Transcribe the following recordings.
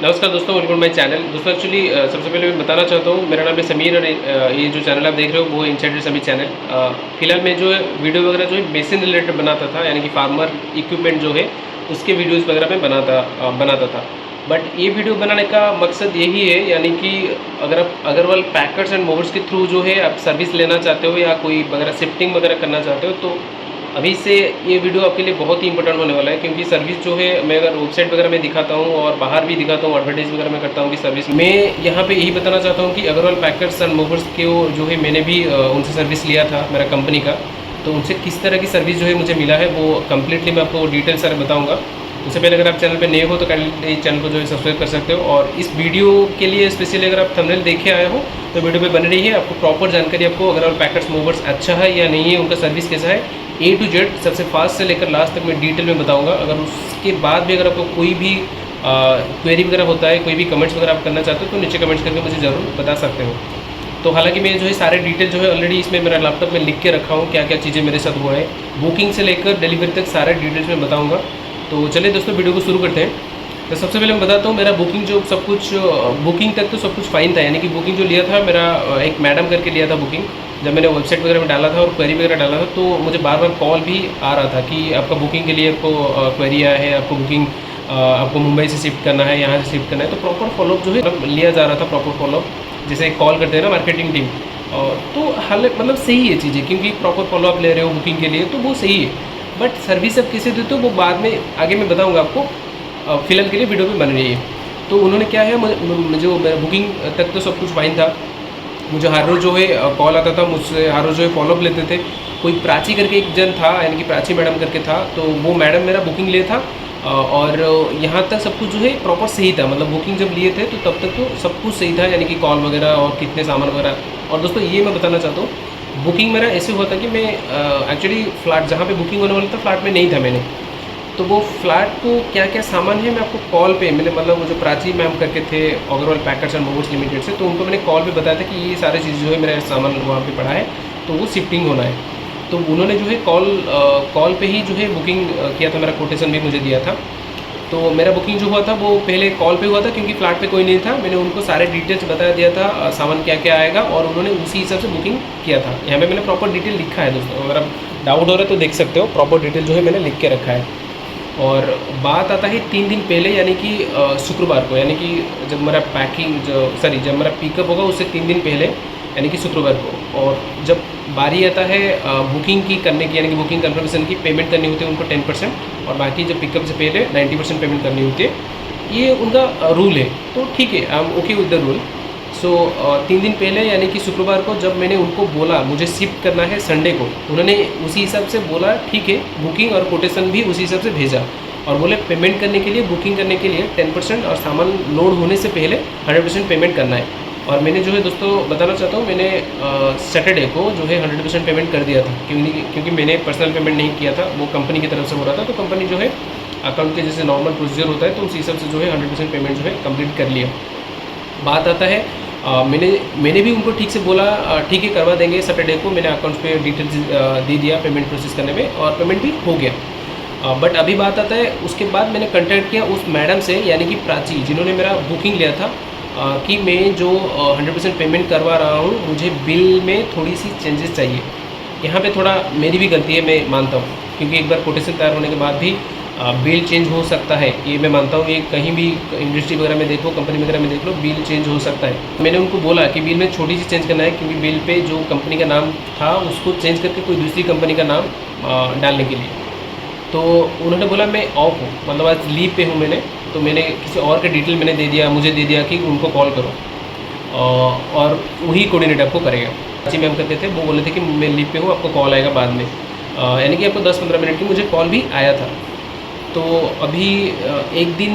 नमस्कार दोस्तों, welcome my channel. दोस्तों एक्चुअली सबसे पहले मैं बताना चाहता हूँ, मेरा नाम है समीर और ये जो चैनल आप देख रहे हो वो इनसाइडर समीर चैनल। फिलहाल मैं जो है वीडियो वगैरह जो है बेसिन रिलेटेड बनाता था, यानी कि फार्मर इक्विपमेंट जो है उसके वीडियोज़ वगैरह मैं बनाता था। बट ये वीडियो बनाने का मकसद यही है, यानी कि अगर आप अग्रवाल पैकर्स एंड मूवर्स के थ्रू जो है आप सर्विस लेना चाहते हो या कोई वगैरह शिफ्टिंग वगैरह करना चाहते हो, तो अभी से ये वीडियो आपके लिए बहुत ही इंपॉर्टेंट होने वाला है। क्योंकि सर्विस जो है मैं अगर वेबसाइट वगैरह में दिखाता हूँ और बाहर भी दिखाता हूँ, एडवर्टाइज वगैरह में करता हूँ कि सर्विस, मैं यहाँ पे यही बताना चाहता हूँ कि अग्रवाल पैकर्स एंड मूवर्स के जो है मैंने भी उनसे सर्विस लिया था, मेरा कंपनी का। तो उनसे किस तरह की सर्विस जो है मुझे मिला है वो कम्प्लीटली मैं आपको डिटेल सारे बताऊँगा। उससे पहले अगर आप चैनल पे नए हो तो काइंडली चैनल को जो है सब्सक्राइब कर सकते हो। और इस वीडियो के लिए स्पेशली अगर आप थंबनेल देख के आए हो तो वीडियो पे बने रहिए, आपको प्रॉपर जानकारी आपको अग्रवाल पैकर्स मूवर्स अच्छा है या नहीं है, उनका सर्विस कैसा है, A to Z सबसे फास्ट से लेकर लास्ट तक मैं डिटेल में बताऊंगा। अगर उसके बाद भी अगर आपको कोई भी क्वेरी वगैरह होता है, कोई भी कमेंट्स वगैरह आप करना चाहते हो तो नीचे कमेंट्स करके मुझे ज़रूर बता सकते हो। तो हालांकि मैं जो है सारे डिटेल जो है ऑलरेडी इसमें मेरा लैपटॉप में लिख के रखा हूँ, क्या क्या चीज़ें मेरे साथ हुआ है, बुकिंग से लेकर डिलीवरी तक सारे डिटेल्स में बताऊँगा। तो चलिए दोस्तों वीडियो को शुरू करते हैं। तो सबसे पहले मैं बताता हूँ मेरा बुकिंग जो सब कुछ बुकिंग तक तो सब कुछ फाइन था, यानी कि बुकिंग जो लिया था मेरा एक मैडम करके लिया था बुकिंग। जब मैंने वेबसाइट वगैरह में डाला था और क्वेरी वगैरह डाला था तो मुझे बार बार कॉल भी आ रहा था कि आपका बुकिंग के लिए आपको क्वेरी आया है, आपको बुकिंग आपको मुंबई से शिफ्ट करना है, यहाँ से शिफ्ट करना है। तो प्रॉपर फॉलोअप जो है लिया जा रहा था, प्रॉपर फॉलोअप जैसे कॉल करते हैं ना मार्केटिंग टीम। और तो हाल मतलब सही है चीज़ें, क्योंकि प्रॉपर फॉलोअप ले रहे हो बुकिंग के लिए तो वो सही है। बट सर्विस अब कैसे देते हो वो बाद में आगे मैं बताऊँगा आपको, फिलहाल के लिए वीडियो पे बन रही है। तो उन्होंने क्या है, जो बुकिंग तक तो सब कुछ फाइन था। मुझे हर रोज़ जो है कॉल आता था, मुझसे हर रोज़ जो है फॉलोअप लेते थे। कोई प्राची करके एक जन था, यानी कि प्राची मैडम करके था, तो वो मैडम मेरा बुकिंग लिए था। और यहाँ तक सब कुछ जो है प्रॉपर सही था, मतलब बुकिंग जब लिए थे तो तब तक तो सब कुछ सही था, यानी कि कॉल वगैरह और कितने सामान वगैरह। और दोस्तों ये मैं बताना चाहता हूँ, बुकिंग मेरा ऐसे हुआ था कि मैं एक्चुअली फ्लैट जहाँ पे बुकिंग होने वाला था फ्लैट में नहीं था मैंने। तो वो फ्लैट को क्या क्या सामान है मैं आपको कॉल पे, मैंने मतलब वो जो प्राची मैम करके थे Agarwal packers and movers limited से, तो उनको मैंने कॉल पे बताया था कि ये सारी चीज़ जो है मेरा सामान वहाँ पे पड़ा है तो वो शिफ्टिंग होना है। तो उन्होंने जो है कॉल पे ही जो है बुकिंग किया था, मेरा कोटेशन भी मुझे दिया था। तो मेरा बुकिंग जो हुआ था वो पहले कॉल पे हुआ था, क्योंकि फ्लैट पे कोई नहीं था। मैंने उनको सारे डिटेल्स बता दिया था, सामान क्या क्या आएगा, और उन्होंने उसी हिसाब से बुकिंग किया था। यहाँ पे मैंने प्रॉपर डिटेल लिखा है दोस्तों, अगर आप डाउट हो रहा है तो देख सकते हो, प्रॉपर डिटेल जो है मैंने लिख के रखा है। और बात आता है 3 दिन पहले, यानी कि शुक्रवार को, यानी कि जब मेरा जब मेरा पिकअप होगा उससे 3 दिन पहले, यानी कि शुक्रवार को। और जब बारी आता है बुकिंग की करने की, यानी कि बुकिंग कन्फर्मेशन की पेमेंट करनी होती है उनको 10%, और बाकी जब पिकअप से पहले 90% पेमेंट करनी होती है। ये उनका रूल है, तो ठीक है, I am okay with the rule. So 3 दिन पहले यानी कि शुक्रवार को जब मैंने उनको बोला मुझे शिफ्ट करना है संडे को, उन्होंने उसी हिसाब से बोला ठीक है, बुकिंग और कोटेशन भी उसी हिसाब से भेजा। और बोले पेमेंट करने के लिए, बुकिंग करने के लिए 10% और सामान लोड होने से पहले 100% पेमेंट करना है। और मैंने जो है दोस्तों बताना चाहता हूँ, मैंने सैटरडे को जो है 100% पेमेंट कर दिया था, क्योंकि मैंने पर्सनल पेमेंट नहीं किया था, वो कंपनी की तरफ से हो रहा था। तो कंपनी जो है अकाउंट के जैसे नॉर्मल प्रोसीजर होता है तो उसी हिसाब से जो है 100% पेमेंट जो है कंप्लीट कर लिया। बात आता है मैंने भी उनको ठीक से बोला ठीक है करवा देंगे सैटरडे को। मैंने अकाउंट्स पे डिटेल्स दे दिया पेमेंट प्रोसेस करने में, और पेमेंट भी हो गया। बट अभी बात आता है उसके बाद मैंने कंटेक्ट किया उस मैडम से, यानी कि प्राची, जिन्होंने मेरा बुकिंग लिया था, कि मैं जो 100% पेमेंट करवा रहा हूँ, मुझे बिल में थोड़ी सी चेंजेस चाहिए। यहाँ पे थोड़ा मेरी भी गलती है, मैं मानता हूँ, क्योंकि एक बार कोटेशन तैयार होने के बाद भी बिल चेंज हो सकता है, ये मैं मानता हूँ। ये कहीं भी इंडस्ट्री वगैरह में देखो, कंपनी वगैरह में देख लो, बिल चेंज हो सकता है। मैंने उनको बोला कि बिल में छोटी सी चेंज करना है, क्योंकि बिल पे जो कंपनी का नाम था उसको चेंज करके कोई दूसरी कंपनी का नाम डालने के लिए। तो उन्होंने बोला मैं ऑफ हूँ, मतलब आज लीव पे हूँ मैंने। तो मैंने किसी और का डिटेल मैंने मुझे दे दिया कि उनको कॉल करो, और वही कोऑर्डिनेट आपको करेगा। जी मैम कहते थे, वो बोले थे कि मैं लीव पे हूँ, आपको कॉल आएगा बाद में, यानी कि आपको 10-15 मिनट की मुझे कॉल भी आया था। तो अभी एक दिन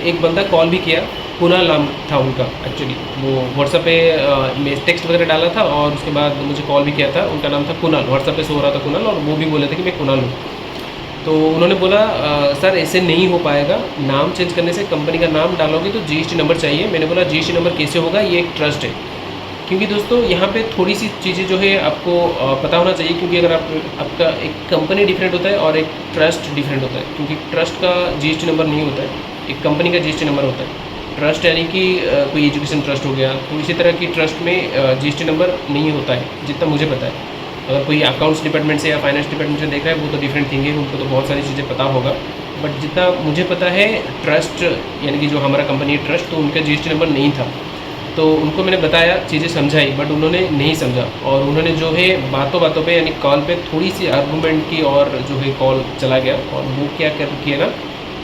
एक बंदा कॉल भी किया, कुणाल नाम था उनका एक्चुअली। वो व्हाट्सएप पे मैं टेक्स्ट वगैरह डाला था और उसके बाद मुझे कॉल भी किया था। उनका नाम था कुणाल, व्हाट्सएप पे शो हो रहा था कुणाल, और वो भी बोले थे कि मैं कुणाल हूँ। तो उन्होंने बोला सर ऐसे नहीं हो पाएगा, नाम चेंज करने से कंपनी का नाम डालोगे तो जीएसटी नंबर चाहिए। मैंने बोला जीएसटी नंबर कैसे होगा, ये एक ट्रस्ट है। क्योंकि दोस्तों यहाँ पे थोड़ी सी चीज़ें जो है आपको पता होना चाहिए, क्योंकि अगर आपका एक कंपनी डिफरेंट होता है और एक ट्रस्ट डिफरेंट होता है। क्योंकि ट्रस्ट का जीएसटी नंबर नहीं होता है, एक कंपनी का जीएसटी नंबर होता है। ट्रस्ट यानी कि कोई एजुकेशन ट्रस्ट हो गया, तो इसी तरह की ट्रस्ट में जीएसटी नंबर नहीं होता है जितना मुझे पता है। अगर कोई अकाउंट्स डिपार्टमेंट से या फाइनेंस डिपार्टमेंट से देख रहा है वो तो डिफरेंट थिंग है, उनको तो बहुत सारी चीज़ें पता होगा। बट जितना मुझे पता है ट्रस्ट यानी कि जो हमारा कंपनी है ट्रस्ट, तो उनका जीएसटी नंबर नहीं था। तो उनको मैंने बताया, चीज़ें समझाई, बट उन्होंने नहीं समझा और उन्होंने जो है बातों बातों पे यानी कॉल पे थोड़ी सी आर्गूमेंट की और जो है कॉल चला गया। और वो क्या कर किया ना,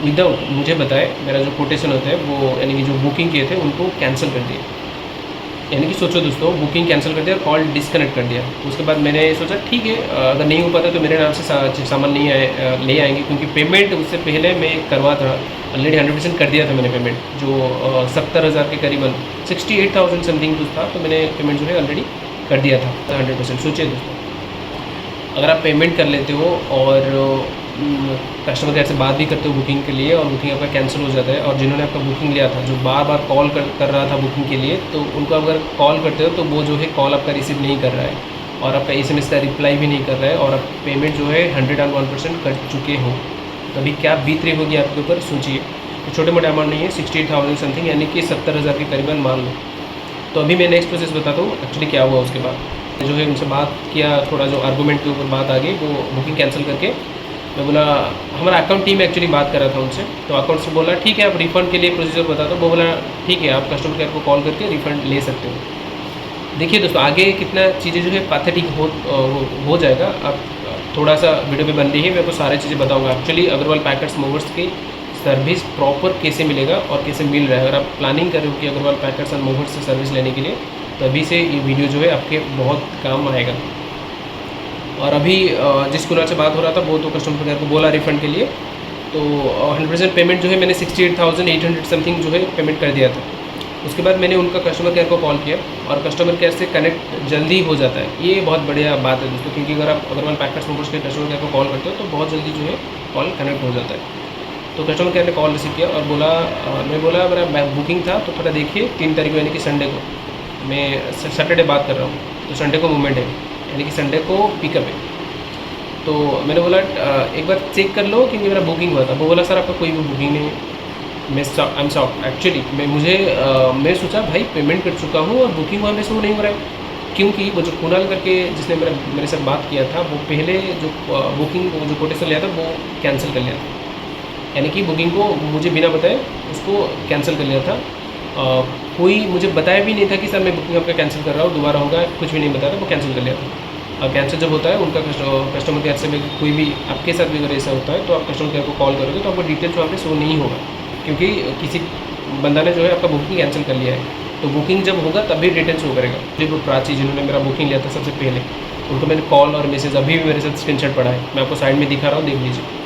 विदाउट मुझे बताए मेरा जो कोटेशन होता है वो यानी कि जो बुकिंग किए थे उनको कैंसिल कर दिया। यानी कि सोचो दोस्तों, बुकिंग कैंसिल कर दिया और कॉल डिस्कनेक्ट कर दिया। उसके बाद मैंने सोचा ठीक है, अगर नहीं हो पाता तो मेरे नाम से सामान नहीं ले आएंगे, क्योंकि पेमेंट उससे पहले मैं करवा था ऑलरेडी 100% कर दिया था मैंने पेमेंट, जो 70,000 के करीबन 68,000 समथिंग कुछ था, तो मैंने पेमेंट जो है ऑलरेडी कर दिया था 100%। सोचिए दोस्तों, अगर आप पेमेंट कर लेते हो और कस्टमर केयर से बात भी करते हो बुकिंग के लिए और बुकिंग आपका कैंसिल हो जाता है, और जिन्होंने आपका बुकिंग लिया था जो बार बार कॉल कर रहा था बुकिंग के लिए, तो उनको अगर कॉल करते हो तो वो जो है कॉल आपका रिसीव नहीं कर रहा है और आपका SMS का रिप्लाई भी नहीं कर रहा है और आप पेमेंट जो है 101% कर चुके हो, तभी क्या बीत रही होगी आपके ऊपर सोचिए। तो छोटे मोटे अमाउंट नहीं है, 68,000 समथिंग यानी कि 70,000 के करीबन मान लो। तो अभी मैं नेक्स्ट प्रोसेस बताता हूँ एक्चुअली क्या हुआ। उसके बाद जो है उनसे बात किया, थोड़ा जो आर्गूमेंट के ऊपर बात आ गई, वो बुकिंग कैंसिल करके मैं बोला, हमारा अकाउंट टीम एक्चुअली बात कर रहा था उनसे, तो अकाउंट से बोला ठीक है आप रिफ़ंड के लिए प्रोसीजर बता दो। वो बोला ठीक है, आप कस्टमर केयर को कॉल करके रिफ़ंड ले सकते हो। देखिए दोस्तों, आगे कितना चीज़ें जो है पैथेटिक हो जाएगा। अब थोड़ा सा वीडियो पे बन रही है, मैं आपको सारी चीज़ें बताऊँगा। एक्चुअली अग्रवाल पैकेट्स मूवर्स की सर्विस प्रॉपर कैसे मिलेगा और कैसे मिल रहा है। अगर आप प्लानिंग कर रहे हो कि अग्रवाल पैकेट्स एंड मूवर्स से सर्विस लेने के लिए, तो अभी से ये वीडियो जो है आपके बहुत काम आएगा। और अभी जिस कुनाल से बात हो रहा था वो तो कस्टमर केयर को बोला रिफ़ंड के लिए, तो 100% पेमेंट जो है मैंने 68,800 समथिंग जो है पेमेंट कर दिया था। उसके बाद मैंने उनका कस्टमर केयर को कॉल किया और कस्टमर केयर से कनेक्ट जल्दी हो जाता है। ये बहुत बढ़िया बात है दोस्तों, क्योंकि अगर आप अग्रवाल पैकेट्स मोटर्स के कस्टमर केयर को कॉल करते हो तो बहुत जल्दी जो है कॉल कनेक्ट हो जाता है। तो कस्टमर केयर ने कॉल रिसीव किया और बोला, मैं बोला मेरा बुकिंग था तो थोड़ा देखिए 3 तारीख को यानी कि संडे को, मैं सैटरडे बात कर रहा हूँ, तो संडे को मूवमेंट है यानी कि संडे को पिकअप है। तो मैंने बोला एक बार चेक कर लो क्योंकि मेरा बुकिंग हुआ था। वो बोला सर आपका कोई भी बुकिंग नहीं है। मैं आई एम शॉक्ड एक्चुअली। मैं सोचा भाई पेमेंट कर चुका हूँ और बुकिंग हुआ में से वो नहीं हो रहा है, क्योंकि वो जो कुणाल करके जिसने मेरे साथ बात किया था वो पहले जो बुकिंग जो कोटेशन लिया था वो कैंसिल कर लिया था, यानी कि बुकिंग को मुझे बिना बताए उसको कैंसिल कर लिया था। कोई मुझे बताया भी नहीं था कि सर मैं बुकिंग आपका कैंसिल कर रहा हूँ, दोबारा होगा, कुछ भी नहीं बताया था, वो कैंसिल कर लिया था। कैंसिल जब होता है उनका कस्टमर केयर से कोई भी आपके साथ भी अगर ऐसा होता है तो आप कस्टमर केयर को कॉल करोगे तो आपको डिटेल्स वहाँ पे शो नहीं होगा, क्योंकि किसी बंदा ने जो है आपका बुकिंग कैंसिल कर लिया है। तो बुकिंग जब होगा तभी डिटेल्स शो करेगा। जो प्राची जिन्होंने मेरा बुकिंग लिया था सबसे पहले, उनको मैंने कॉल और मैसेज अभी भी मेरे साथ स्क्रीनशॉट पड़ा है, मैं आपको साइड में दिखा रहा हूँ, देख लीजिए।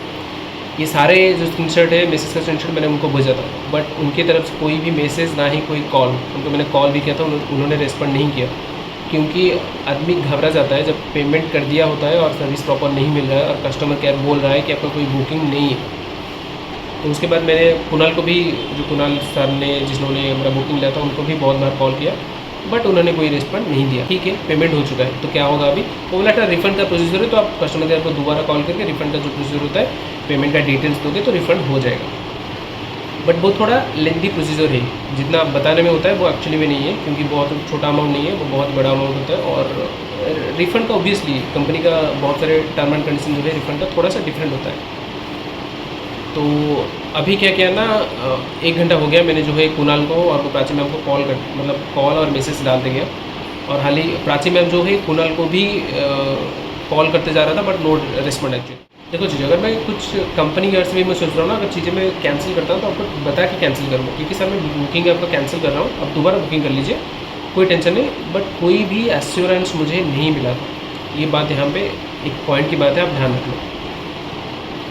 ये सारे जो स्क्रीनशॉट है मैसेज का स्क्रीनशॉट मैंने उनको भेजा था, बट उनकी तरफ से कोई भी मैसेज ना ही कोई कॉल। उनको मैंने कॉल भी किया था, उन्होंने रेस्पॉन्ड नहीं किया, क्योंकि आदमी घबरा जाता है जब पेमेंट कर दिया होता है और सर्विस प्रॉपर नहीं मिल रहा है और कस्टमर केयर बोल रहा है कि आपका कोई बुकिंग नहीं है। तो उसके बाद मैंने कुणाल को भी, जो कुणाल सर ने जिन्होंने मेरा बुकिंग लिया था, उनको भी बहुत बार कॉल किया, बट उन्होंने कोई रिस्पॉन्ड नहीं दिया। ठीक है, पेमेंट हो चुका है तो क्या होगा अभी, वो बोला था रिफंड का प्रोसीजर है, तो आप कस्टमर केयर को दोबारा कॉल करके रिफंड का जो प्रोसीजर होता है, पेमेंट का डिटेल्स दोगे तो रिफंड हो जाएगा। बट वो थोड़ा लेंथी प्रोसीजर है, जितना बताने में होता है वो एक्चुअली में नहीं है, क्योंकि बहुत छोटा अमाउंट नहीं है, वो बहुत बड़ा अमाउंट होता है। और रिफ़ंड का ऑब्वियसली कंपनी का बहुत सारे टर्म एंड कंडीशन जो है रिफ़ंड का थोड़ा सा डिफरेंट होता है। तो अभी क्या किया ना, 1 घंटा हो गया मैंने जो है कुणाल को और प्राची मैम को कॉल और मैसेज डालते गया, और हाल ही प्राची मैम जो है कुणाल को भी कॉल करते जा रहा था, बट नो रिस्पॉन्ड एक्चुअली। देखो चीज़, अगर मैं कुछ कंपनी की ओर से भी मैं सोच रहा हूँ ना, अगर चीज़ें मैं कैंसिल करता हूँ तो आपको बता के कैंसिल करूँगा, क्योंकि सर मैं बुकिंग आपका कैंसिल कर रहा हूँ, अब दोबारा बुकिंग कर लीजिए, कोई टेंशन नहीं। बट कोई भी एश्योरेंस मुझे नहीं मिला था, ये बात यहाँ पे एक पॉइंट की बात है, आप ध्यान रखना।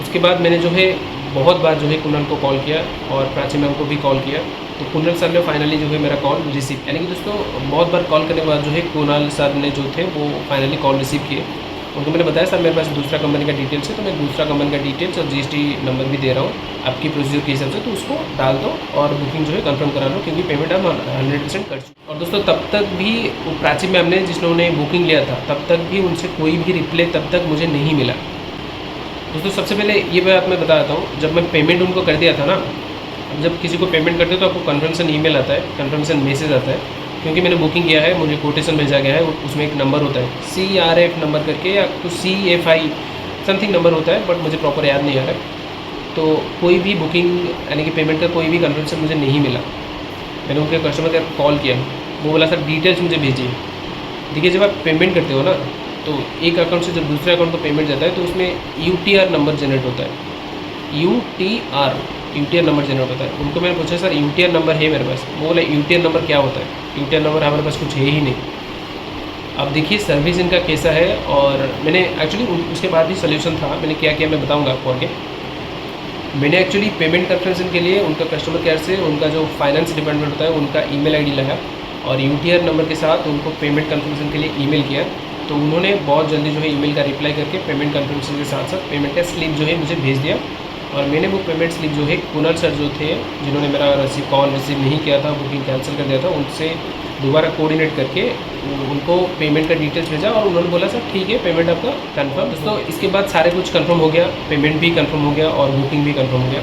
उसके बाद मैंने जो है बहुत बार जो है कुणाल को कॉल किया और प्राची मैम को भी कॉल किया, तो कुणाल सर ने फाइनली जो है मेरा कॉल रिसीव, यानी कि दोस्तों बहुत बार कॉल करने के बाद जो है कुणाल सर ने जो थे वो फाइनली कॉल रिसीव किए। उनको मैंने बताया सर मेरे पास दूसरा कंपनी का डिटेल्स है, तो मैं दूसरा कंपनी का डिटेल्स और GST नंबर भी दे रहा हूँ आपकी प्रोसीजर के हिसाब से, तो उसको डाल दो और बुकिंग जो है कंफर्म करा लो, क्योंकि पेमेंट हम 100% कर चुके। और दोस्तों तब तक भी वो प्राची मैम ने जिन्होंने बुकिंग लिया था, तब तक भी उनसे कोई भी रिप्लाई तब तक मुझे नहीं मिला। दोस्तों सबसे पहले ये बात मैं बता देता हूँ, जब मैं पेमेंट उनको कर दिया था ना, जब किसी को पेमेंट करते हो तो आपको कन्फर्मेशन ईमेल आता है, कन्फर्मेशन मैसेज आता है, क्योंकि मैंने बुकिंग किया है, मुझे कोटेशन भेजा गया है, उसमें एक नंबर होता है CRF नंबर करके या कुछ CFI समथिंग नंबर होता है, बट मुझे प्रॉपर याद नहीं आ रहा है। तो कोई भी बुकिंग यानी कि पेमेंट का कोई भी कन्फर्मेशन मुझे नहीं मिला। मैंने उनके कस्टमर केयर को कॉल किया, वो बोला सर डिटेल्स मुझे भेजिए। देखिए जब आप पेमेंट करते हो ना, तो एक अकाउंट से जब दूसरे अकाउंट को पेमेंट जाता है तो उसमें UTR नंबर जनरेट होता है, UTR नंबर जनरेट होता है। उनको मैंने पूछा सर UTR नंबर है मेरे पास, वो बोला UTR नंबर क्या होता है, UTR नंबर हमारे पास कुछ है ही नहीं। अब देखिए सर्विस इनका कैसा है। और मैंने एक्चुअली उसके बाद भी सोल्यूशन था, मैंने क्या किया मैं बताऊंगा आपको आगे। मैंने एक्चुअली पेमेंट कन्फर्मेशन के लिए उनका कस्टमर केयर से उनका जो फाइनेंस डिपार्टमेंट होता है उनका ईमेल आईडी लगा और UTR नंबर के साथ उनको पेमेंट कन्फर्मेशन के लिए ईमेल किया। तो उन्होंने बहुत जल्दी जो है ईमेल का रिप्लाई करके पेमेंट कन्फर्मेशन के साथ साथ पेमेंट का स्लिप जो है मुझे भेज दिया। और मैंने वो पेमेंट स्लिप जो है कुणाल सर जो थे, जिन्होंने मेरा कॉल रिसीव नहीं किया था, बुकिंग कैंसिल कर दिया था, उनसे दोबारा कोऑर्डिनेट करके उनको पेमेंट का डिटेल्स भेजा और उन्होंने बोला सर ठीक है पेमेंट आपका कंफर्म। दोस्तों इसके बाद सारे कुछ कंफर्म हो गया, पेमेंट भी कंफर्म हो गया और बुकिंग भी कंफर्म हो गया।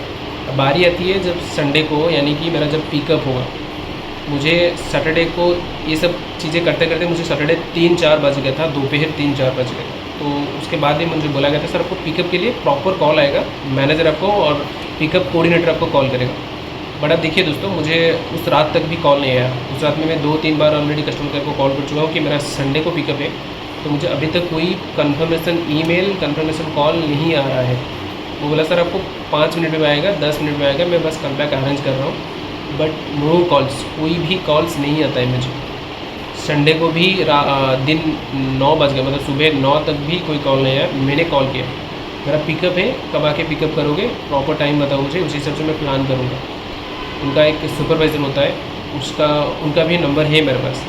अब बारी आती है जब संडे को, यानी कि मेरा जब पिकअप होगा, मुझे सैटरडे को ये सब चीज़ें करते करते मुझे सैटरडे 3-4 बज गया था, दोपहर 3-4 बज गए। तो उसके बाद ही मुझे बोला गया था सर आपको पिकअप के लिए प्रॉपर कॉल आएगा, मैनेजर आपको और पिकअप कोऑर्डिनेटर आपको कॉल करेगा। बट अब देखिए दोस्तों, मुझे उस रात तक भी कॉल नहीं आया। उस रात में मैं 2-3 बार ऑलरेडी कस्टमर केयर को कॉल कर चुका हूँ कि मेरा संडे को पिकअप है, तो मुझे अभी तक कोई कन्फर्मेशन ईमेल, कन्फर्मेशन कॉल नहीं आ रहा है। वो बोला सर आपको 5 मिनट में आएगा, 10 मिनट में आएगा, मैं बस कॉल बैक अरेंज कर रहा हूँ। बट नो कॉल्स, कोई भी कॉल्स नहीं आता है मुझे। संडे को भी दिन 9 बज गए, मतलब सुबह 9 तक भी कोई कॉल नहीं आया। मैंने कॉल किया, मेरा पिकअप है, कब आके पिकअप करोगे, प्रॉपर टाइम बताओ मुझे, उसी हिसाब से मैं प्लान करूँगा। उनका एक सुपरवाइज़र होता है, उनका भी नंबर है मेरे पास।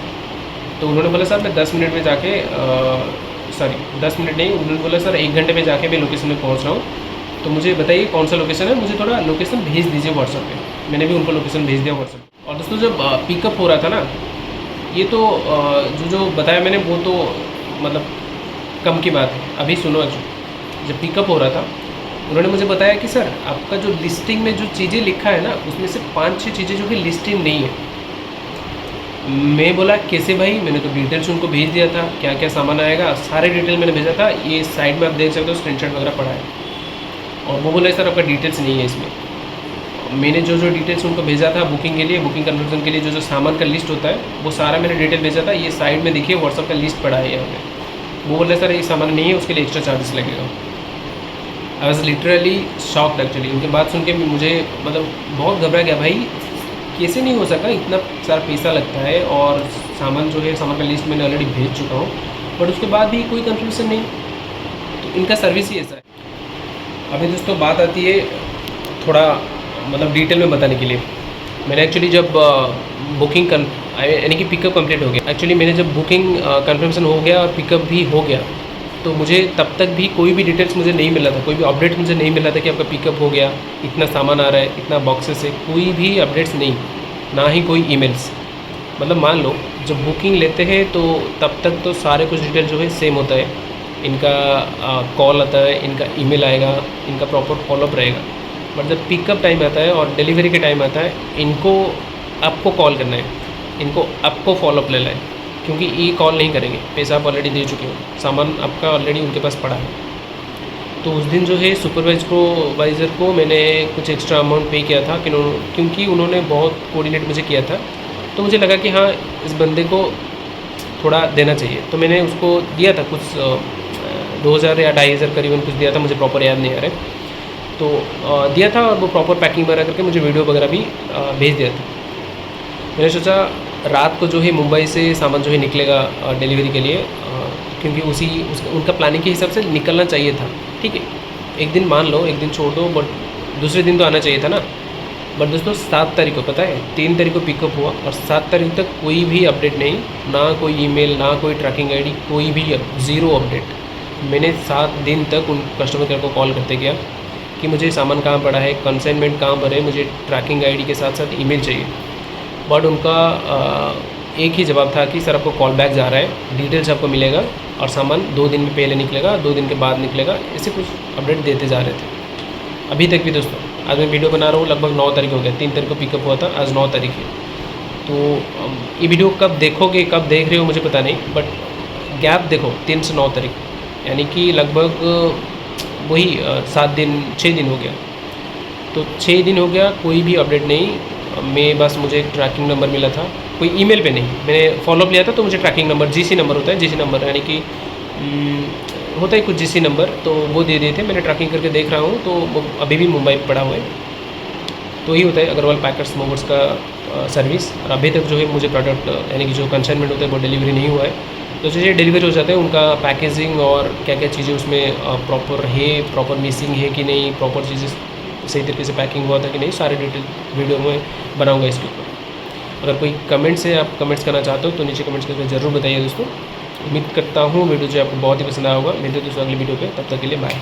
तो उन्होंने बोला सर मैं 10 मिनट में जाके 10 मिनट नहीं, उन्होंने बोला सर 1 घंटे में जाके मैं लोकेशन में पहुँच रहा हूँ, तो मुझे बताइए कौन सा लोकेशन है, मुझे थोड़ा लोकेशन भेज दीजिए व्हाट्सएप पे। मैंने भी उनको लोकेशन भेज दिया व्हाट्सएप। और दोस्तों जब पिकअप हो रहा था ना, ये तो जो बताया मैंने वो तो मतलब कम की बात है। अभी सुनो, जब पिकअप हो रहा था उन्होंने मुझे बताया कि सर आपका जो लिस्टिंग में जो चीज़ें लिखा है ना, उसमें से 5-6 चीज़ें जो है लिस्टिंग नहीं है। मैं बोला कैसे भाई, मैंने तो डिटेल्स उनको भेज दिया था, क्या क्या सामान आएगा सारे डिटेल मैंने भेजा था। ये साइड में आप देख सकते हो स्क्रीनशॉट वगैरह पड़ा है। और वो बोला सर आपका डिटेल्स नहीं है इसमें। मैंने जो डिटेल्स उनको भेजा था बुकिंग के लिए, बुकिंग कन्फर्मेशन के लिए जो सामान का लिस्ट होता है वो सारा मैंने डिटेल भेजा था। ये साइड में देखिए व्हाट्सअप का लिस्ट पड़ा है यहाँ पे। वो बोल रहे सर ये सामान नहीं है, उसके लिए एक्स्ट्रा चार्जेस लगेगा। I was literally shocked actually. उनकी बात सुन के मुझे मतलब बहुत घबरा गया, भाई कैसे नहीं हो सका, इतना सारा पैसा लगता है और सामान जो है सामान का लिस्ट मैंने ऑलरेडी भेज चुका हूँ, बट उसके बाद भी कोई कन्फ्यूजन नहीं। तो इनका सर्विस ही ऐसा है। अभी दोस्तों बात आती है थोड़ा मतलब डिटेल में बताने के लिए। मैंने एक्चुअली जब बुकिंग यानी कि पिकअप कंप्लीट हो गया, एक्चुअली मैंने जब बुकिंग कन्फर्मेशन हो गया और पिकअप भी हो गया, तो मुझे तब तक भी कोई भी डिटेल्स मुझे नहीं मिला था, कोई भी अपडेट मुझे नहीं मिला था कि आपका पिकअप हो गया, इतना सामान आ रहा है, इतना बॉक्सेस है, कोई भी अपडेट्स नहीं, ना ही कोई ईमेल्स। मतलब मान लो जब बुकिंग लेते हैं तो तब तक तो सारे कुछ डिटेल जो है सेम होता है, इनका कॉल आता है, इनका ईमेल आएगा, इनका प्रॉपर फॉलोअप रहेगा। बट जब पिकअप टाइम आता है और डिलीवरी के टाइम आता है, इनको आपको कॉल करना है, इनको आपको फॉलोअप लेना है, क्योंकि ये कॉल नहीं करेंगे, पैसा आप ऑलरेडी दे चुके हो, सामान आपका ऑलरेडी उनके पास पड़ा है। तो उस दिन जो है सुपरवाइज़र को मैंने कुछ एक्स्ट्रा अमाउंट पे किया था क्योंकि उन्होंने बहुत कोऑर्डिनेट मुझे किया था। तो मुझे लगा कि हाँ इस बंदे को थोड़ा देना चाहिए, तो मैंने उसको दिया था कुछ 2000 या 2500 करीबन कुछ दिया था, मुझे प्रॉपर याद नहीं आ रहा है। तो दिया था और वो प्रॉपर पैकिंग वगैरह करके मुझे वीडियो वगैरह भी भेज दिया था। मैंने सोचा रात को जो है मुंबई से सामान जो है निकलेगा डिलीवरी के लिए, क्योंकि उनका प्लानिंग के हिसाब से निकलना चाहिए था। ठीक है, एक दिन मान लो, एक दिन छोड़ दो, बट दूसरे दिन तो आना चाहिए था ना। बट दोस्तों 7 तारीख को, पता है 3 तारीख को पिकअप हुआ और 7 तारीख तक कोई भी अपडेट नहीं, ना कोई ईमेल, ना कोई ट्रैकिंग आईडी, कोई भी ज़ीरो अपडेट। मैंने 7 दिन तक उन कस्टमर केयर को कॉल करते गया कि मुझे सामान कहाँ पड़ा है, कंसाइनमेंट कहाँ पर है, मुझे ट्रैकिंग आईडी के साथ साथ ईमेल चाहिए। बट उनका एक ही जवाब था कि सर आपको कॉल बैक जा रहा है, डिटेल्स आपको मिलेगा और सामान 2 दिन में पहले निकलेगा, 2 दिन के बाद निकलेगा। ऐसे कुछ अपडेट देते जा रहे थे। अभी तक भी दोस्तों आज मैं वीडियो बना रहा हूँ, लगभग 9 तारीख हो गया, 3 तारीख को पिकअप हुआ था, आज 9 तारीख है। तो ये वीडियो कब देखोगे, कब देख रहे हो मुझे पता नहीं, बट गैप देखो 3 से 9 तारीख, यानी कि लगभग वही 7 दिन 6 दिन हो गया। तो 6 दिन हो गया, कोई भी अपडेट नहीं। मैं बस मुझे एक ट्रैकिंग नंबर मिला था, कोई ईमेल पे नहीं, मैंने फॉलोअप लिया था तो मुझे ट्रैकिंग नंबर जीसी नंबर होता है, जीसी नंबर यानी कि होता है कुछ जीसी नंबर, तो वो दे दिए थे। मैंने ट्रैकिंग करके देख रहा हूँ तो वो अभी भी मुंबई में पड़ा हुआ है। तो ही होता है अग्रवाल पैकर्स मोबर्स का सर्विस। और अभी तक जो है मुझे प्रोडक्ट यानी कि जो कंसाइनमेंट होता है वो डिलीवरी नहीं हुआ है। तो जैसे डिलीवरी हो जाता है उनका पैकेजिंग और क्या क्या चीज़ें उसमें प्रॉपर है, प्रॉपर मिसिंग है कि नहीं, प्रॉपर चीज़ें सही तरीके से पैकिंग हुआ था कि नहीं, सारे डिटेल वीडियो में बनाऊंगा इसके ऊपर। अगर कोई कमेंट्स है, आप कमेंट्स करना चाहते हो तो नीचे कमेंट्स करके ज़रूर बताइए दोस्तों। उम्मीद करता हूँ वीडियो जो आपको बहुत ही पसंद आया होगा। मिलते हैं दोस्तों अगली वीडियो पे, तब तक के लिए बाय।